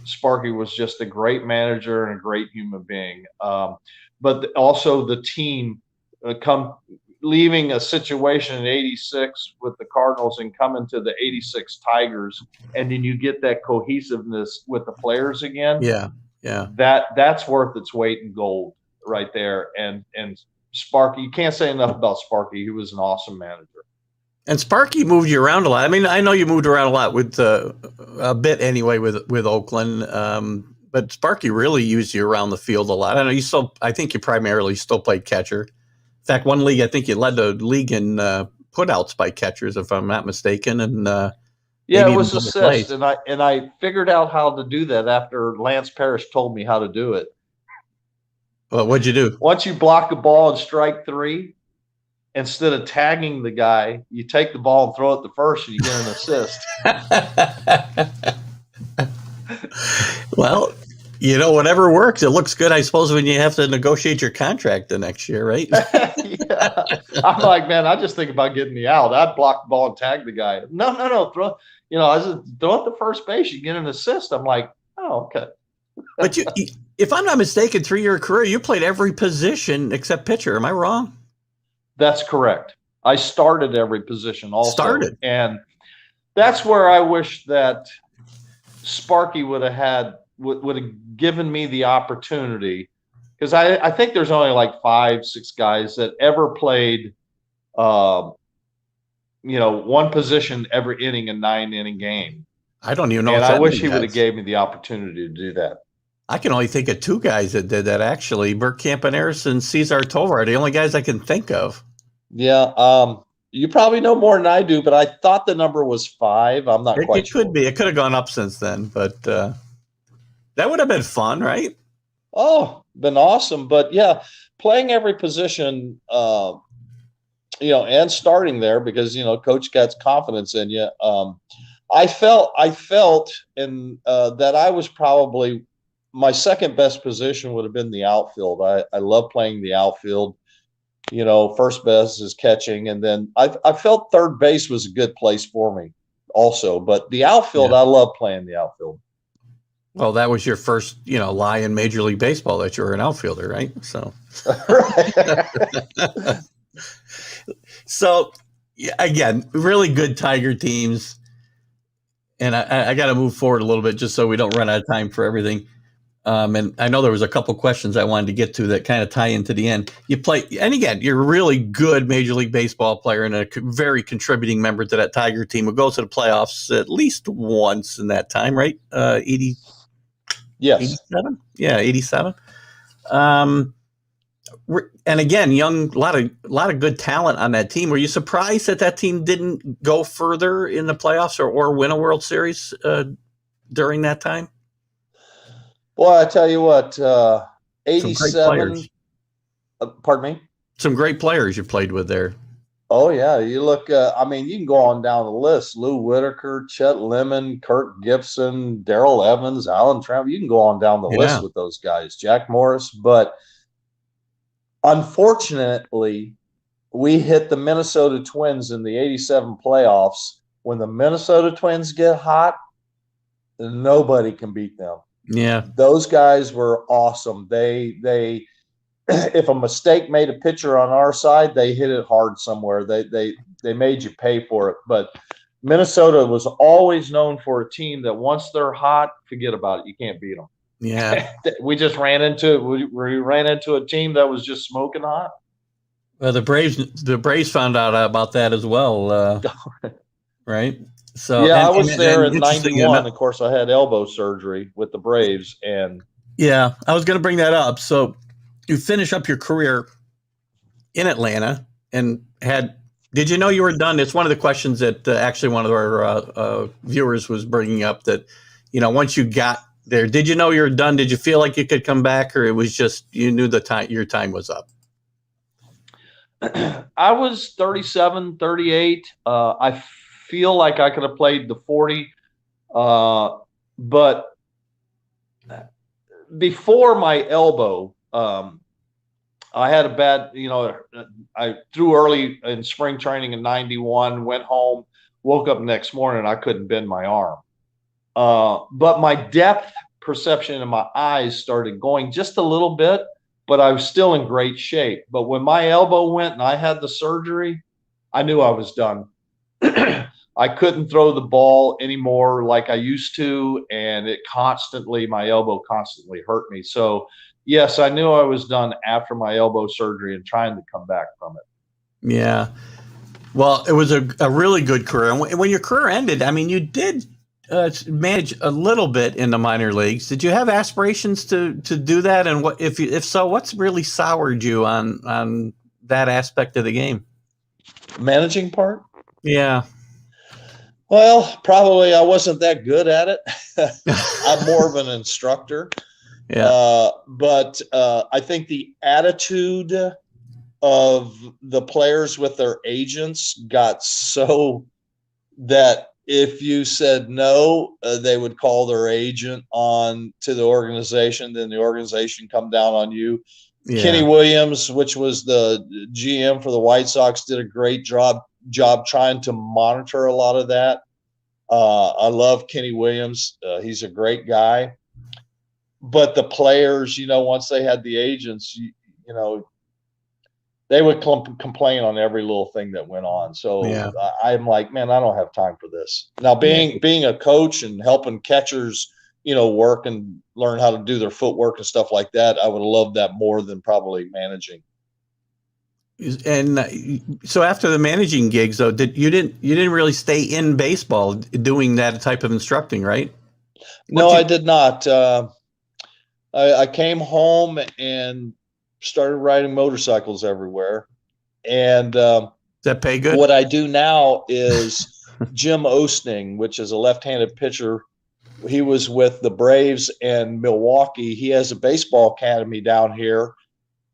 Sparky was just a great manager and a great human being. But also the team leaving a situation in '86 with the Cardinals and coming to the '86 Tigers, and then you get that cohesiveness with the players again. Yeah. That's worth its weight in gold right there. And Sparky, you can't say enough about Sparky. He was an awesome manager. And Sparky moved you around a lot. I mean, I know you moved around a lot with a bit anyway with Oakland, but Sparky really used you around the field a lot. I know I think you primarily still played catcher. In fact, one league, I think you led the league in putouts by catchers, if I'm not mistaken. And yeah, it was assist, and I figured out how to do that after Lance Parrish told me how to do it. Well, what'd you do? Once you block a ball and strike three, instead of tagging the guy, you take the ball and throw it to first, and you get an assist. Well, whatever works. It looks good, I suppose, when you have to negotiate your contract the next year, right? Yeah. I'm like, man, I just think about getting the out. I'd block the ball and tag the guy. No, throw. I said, throw it to first base. You get an assist. I'm like, oh, okay. But if I'm not mistaken, through your career, you played every position except pitcher. Am I wrong? That's correct. I started every position also. And that's where I wish that Sparky would have given me the opportunity, because I think there's only like 5-6 guys that ever played one position every inning, a 9-inning game. I don't even know. And I wish he would have gave me the opportunity to do that. I can only think of 2 guys that did that, actually. Bert Campaneris and Cesar Tovar are the only guys I can think of. Yeah. You probably know more than I do, but I thought the number was 5. I'm not quite sure. It could be. It could have gone up since then, but that would have been fun, right? Oh, been awesome. But yeah, playing every position, and starting there because, coach gets confidence in you. I felt that I was probably my second best position would have been the outfield. I love playing the outfield. First best is catching, and then I felt third base was a good place for me also. But the outfield, I love playing the outfield. Well, that was your first, lie in Major League Baseball that you were an outfielder, right? So, so again, really good Tiger teams. And I got to move forward a little bit just so we don't run out of time for everything. And I know there was a couple questions I wanted to get to that kind of tie into the end. You play, and again, you're a really good Major League Baseball player and a very contributing member to that Tiger team who goes to the playoffs at least once in that time, right? 80. Yes. 87? Yeah, 87. And again, a lot of good talent on that team. Were you surprised that team didn't go further in the playoffs or win a World Series during that time? Well, I tell you what, 87. Pardon me? Some great players you played with there. Oh, yeah. You look, you can go on down the list. Lou Whitaker, Chet Lemon, Kirk Gibson, Darrell Evans, Alan Trammell. You can go on down the list with those guys, Jack Morris. But unfortunately, we hit the Minnesota Twins in the 87 playoffs. When the Minnesota Twins get hot, nobody can beat them. Yeah. Those guys were awesome. They if a mistake made a pitcher on our side, they hit it hard somewhere. They made you pay for it. But Minnesota was always known for a team that once they're hot, forget about it. You can't beat them. Yeah. We just ran into a team that was just smoking hot. Well, the Braves found out about that as well. Right. So yeah, I was there in '91. Of course, I had elbow surgery with the Braves, and yeah, I was going to bring that up. So you finish up your career in Atlanta, and did you know you were done? It's one of the questions that actually one of our viewers was bringing up. That once you got there, did you know you were done? Did you feel like you could come back, or it was just you knew your time was up? I was 37, 38. I feel like I could have played the 40, but before my elbow, I I had a bad, I threw early in spring training in 91, went home, woke up next morning, I couldn't bend my arm. But my depth perception in my eyes started going just a little bit, but I was still in great shape. But when my elbow went and I had the surgery, I knew I was done. I couldn't throw the ball anymore like I used to, and my elbow constantly hurt me. So yes, I knew I was done after my elbow surgery and trying to come back from it. Yeah. Well, it was a really good career. And when your career ended, I mean, you did manage a little bit in the minor leagues. Did you have aspirations to do that? And what if so, what's really soured you on that aspect of the game? Managing part? Yeah. Well, probably I wasn't that good at it. I'm more of an instructor. Yeah. But I think the attitude of the players with their agents got so that if you said no, they would call their agent on to the organization, then the organization come down on you. Yeah. Kenny Williams, which was the GM for the White Sox, did a great job trying to monitor a lot of that. I love Kenny Williams. He's a great guy. But the players, once they had the agents, they would complain on every little thing that went on. So yeah. I'm like, man, I don't have time for this. Now, being a coach and helping catchers, work and learn how to do their footwork and stuff like that, I would have loved that more than probably managing. And so after the managing gigs, though, you didn't really stay in baseball doing that type of instructing, right? No, I did not. I came home and started riding motorcycles everywhere. And does that pay good? What I do now is Jim Osting, which is a left-handed pitcher. He was with the Braves and Milwaukee. He has a baseball academy down here.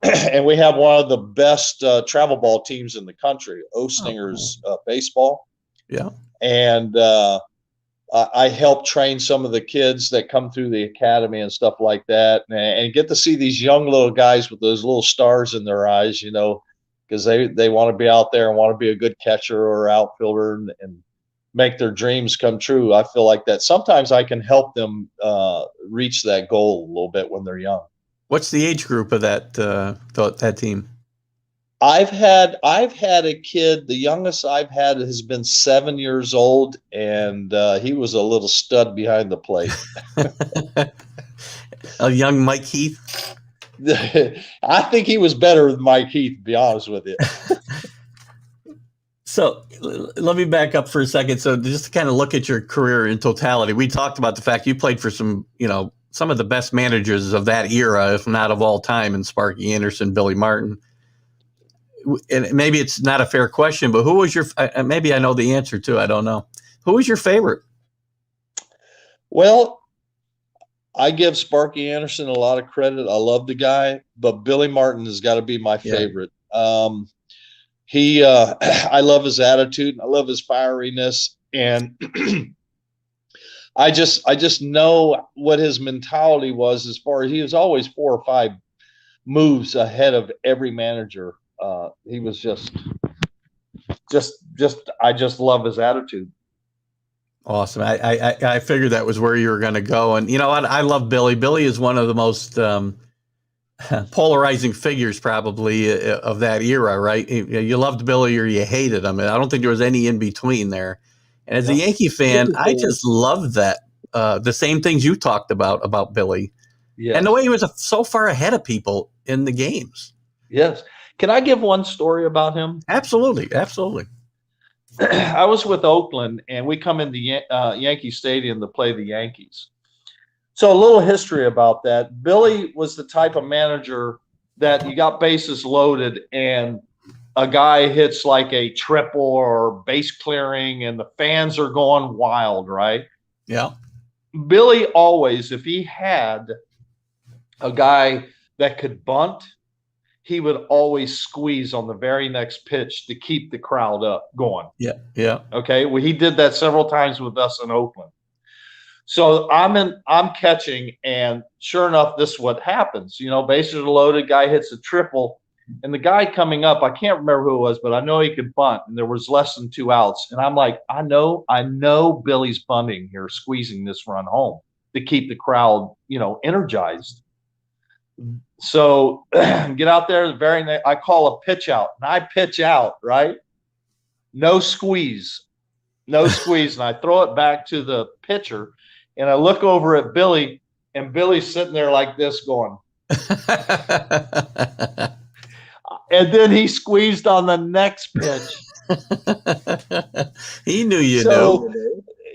And we have one of the best travel ball teams in the country, Ostinger's baseball. Yeah. And I help train some of the kids that come through the academy and stuff like that, and get to see these young little guys with those little stars in their eyes, because they want to be out there and want to be a good catcher or outfielder and make their dreams come true. I feel like that sometimes I can help them reach that goal a little bit when they're young. What's the age group of that team? I've had a kid. The youngest I've had has been 7 years old, and he was a little stud behind the plate. A young Mike Heath. I think he was better than Mike Heath, to be honest with you. So let me back up for a second. So just to kind of look at your career in totality, we talked about the fact you played for some of the best managers of that era, if not of all time, in Sparky Anderson, Billy Martin. And maybe it's not a fair question, but who was your, maybe I know the answer too, I don't know. Who was your favorite? Well, I give Sparky Anderson a lot of credit. I love the guy, but Billy Martin has got to be my favorite. I love his attitude. I love his fieriness. And I just know what his mentality was, as far as he was always 4 or 5 moves ahead of every manager. He was just I just love his attitude. Awesome. I figured that was where you were going to go. And I love Billy. Billy is one of the most polarizing figures probably of that era, right? You loved Billy or you hated him. I don't think there was any in between there. And as a Yankee fan, I just loved that. The same things you talked about Billy. Yes. And the way he was so far ahead of people in the games. Yes. Can I give one story about him? Absolutely. I was with Oakland, and we come into Yankee Stadium to play the Yankees. So a little history about that. Billy was the type of manager that you got bases loaded, and a guy hits like a triple or base clearing, and the fans are going wild, right? Yeah. Billy always, if he had a guy that could bunt, he would always squeeze on the very next pitch to keep the crowd up going. Yeah. Okay. Well, he did that several times with us in Oakland. So I'm catching, and sure enough, this is what happens. Bases are loaded, guy hits a triple, And the guy coming up, I can't remember who it was, but I know he could bunt, and there was less than 2 outs. And I'm like, I know Billy's bunting here, squeezing this run home to keep the crowd, energized. So get out there. I call a pitch out, and I pitch out, right? No squeeze. And I throw it back to the pitcher, and I look over at Billy, and Billy's sitting there like this going. And then he squeezed on the next pitch. He knew you knew.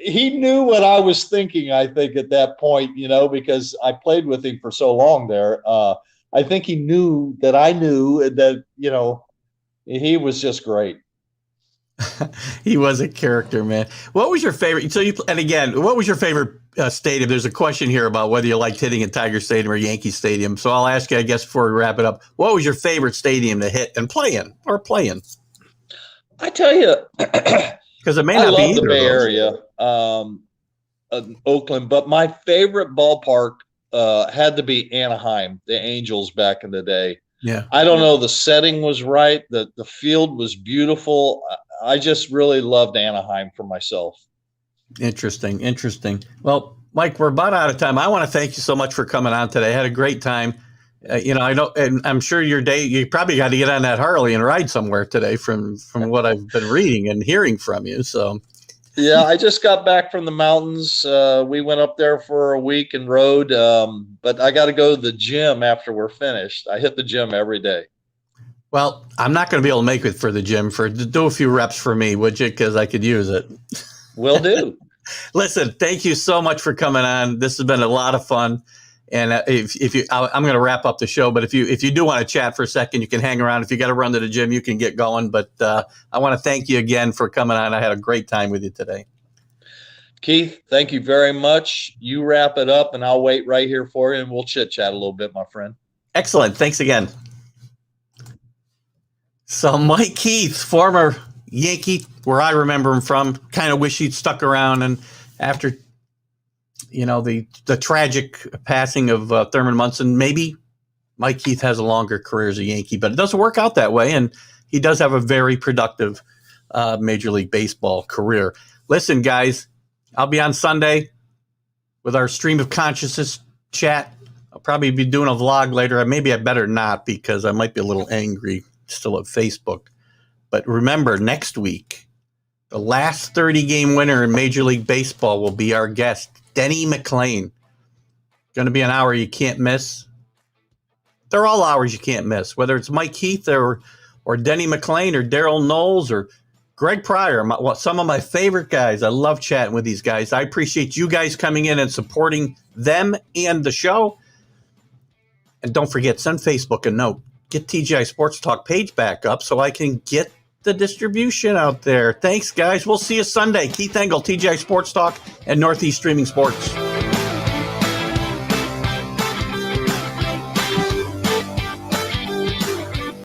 He knew what I was thinking, I think, at that point, because I played with him for so long there. I think he knew that I knew that, he was just great. He was a character, man. What was your favorite? What was your favorite stadium? There's a question here about whether you liked hitting at Tiger Stadium or Yankee Stadium. So I'll ask you, I guess, before we wrap it up, what was your favorite stadium to hit and play in? I tell you, because it may not be either the Bay Area, Oakland, but my favorite ballpark had to be Anaheim, the Angels back in the day. Yeah, I don't know, the setting was right, the field was beautiful. I just really loved Anaheim for myself. Interesting. Well, Mike, we're about out of time. I want to thank you so much for coming on today. I had a great time. I know, and I'm sure you probably got to get on that Harley and ride somewhere today from what I've been reading and hearing from you. So, yeah, I just got back from the mountains. We went up there for a week and rode, but I got to go to the gym after we're finished. I hit the gym every day. Well, I'm not going to be able to make it for the gym. Do a few reps for me, would you? Because I could use it. Will do. Listen, thank you so much for coming on. This has been a lot of fun. And I'm going to wrap up the show. But if you do want to chat for a second, you can hang around. If you got to run to the gym, you can get going. But I want to thank you again for coming on. I had a great time with you today. Keith, thank you very much. You wrap it up, and I'll wait right here for you, and we'll chit-chat a little bit, my friend. Excellent. Thanks again. So Mike Heath, former Yankee, where I remember him from, kind of wish he'd stuck around. And after, the tragic passing of Thurman Munson, maybe Mike Heath has a longer career as a Yankee, but it doesn't work out that way. And he does have a very productive Major League Baseball career. Listen, guys, I'll be on Sunday with our Stream of Consciousness chat. I'll probably be doing a vlog later. Maybe I better not, because I might be a little angry still at Facebook. But remember, next week, the last 30-game winner in Major League Baseball will be our guest, Denny McLain. Going to be an hour you can't miss. They're all hours you can't miss, whether it's Mike Heath or Denny McLain or Daryl Knowles or Greg Pryor, some of my favorite guys. I love chatting with these guys. I appreciate you guys coming in and supporting them and the show. And don't forget, send Facebook a note. Get TGI Sports Talk page back up so I can get the distribution out there. Thanks, guys. We'll see you Sunday. Keith Engel, TGI Sports Talk, and Northeast Streaming Sports.